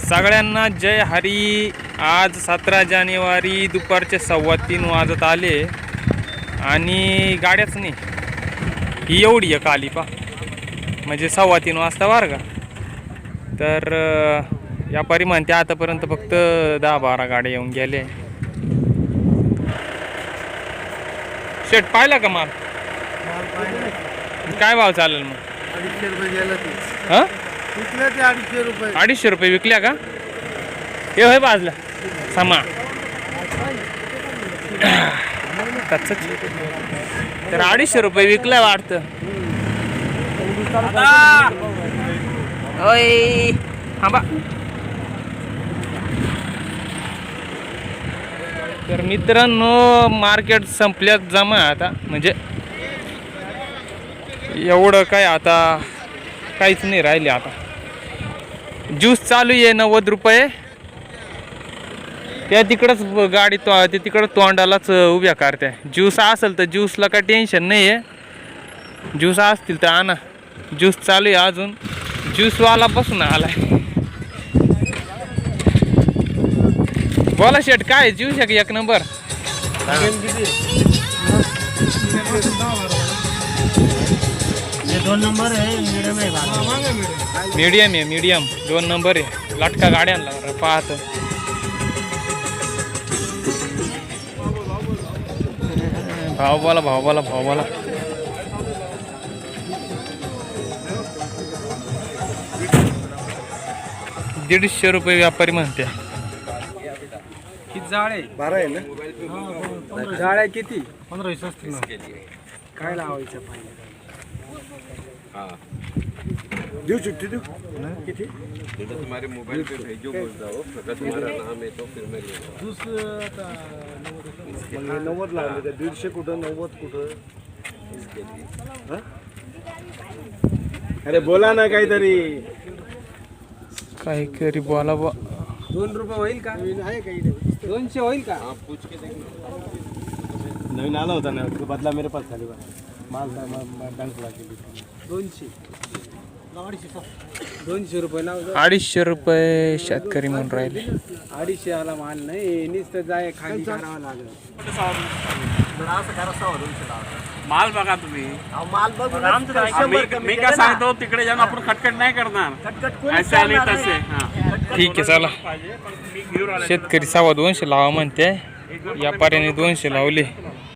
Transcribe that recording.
सगळ्यांना जय हरी। आज 17 जानेवारी दुपारचे 3:15 वाजत आले आणि गाड्याच नाही। ही एवढी आहे काली पा म्हणजे 3:15 वाजता बरं का। तर व्यापारी म्हणते आतापर्यंत फक्त 10-12 गाड्या येऊन गेले। शेट पाहिला का माल? काय भाव चालेल मग? 250 रुपये गेला ते। हां विकले ते 250 रुपये। 250 रुपये विकल्या का? हे होय बाजला समा तर 250 रुपये विकलाय वाटतं। ओय थांबा। तर मित्रांनो मार्केट संपल्यात जमा आता म्हणजे एवढं काय आता काहीच नाही राहिले। आता ज्यूस चालू आहे 90 रुपये। त्या तिकडंच गाडी ते तिकडं तोंडालाच उभ्या करते। ज्यूस असेल तर ज्यूसला काय टेन्शन नाही आहे। ज्यूस असतील तर आणा। ज्यूस चालू आहे अजून। ज्यूसवाला बसून आलाय। बोला शेट काय ज्यूस आहे एक नंबर? ये 2 नंबर है, मीडियम है। मीडियम आहे, मीडियम 2 नंबर आहे। लटका गाड्यांना पाहत भाव बोला भाव बोला भाव बोला। ₹150 रुपये व्यापारी म्हणते। किती जाळे? 12 आहे ना? जाळे किती? 15 असतील ना। काय लावायचं पाहिजे? हां देऊ चुट्टी देऊ किती? तो तुम्हारे मोबाइल पे भेजो बोल जाओ। अगर तुम्हारा नाम है तो फिर मैं ले लूंगा। दूसरा 90 लावले 150 कुठं 90 कुठं इसके लिए। हां अरे बोला ना काहीतरी। काहीतरी बोला बा। 2 रुपये होईल का? आहे काही 200 होईल का? हां पूछ के देख। नवीन आला होता ना तो बदला मेरे पास खाली माल बैंक ला के 200 200 रुपये नाव। 250 रुपये शेतकरी म्हणून राहिले। 250 आला माल नाही नुसतं जाय खाली करावं लागेल। माल बघा तुम्ही। माल बघ मी काय सांगतो तिकडे जाऊन आपण खटखट नाही करणार। असे आले तसे ठीक आहे चला। शेतकरी 250 लावा म्हणते। व्यापाऱ्याने 200 लावले।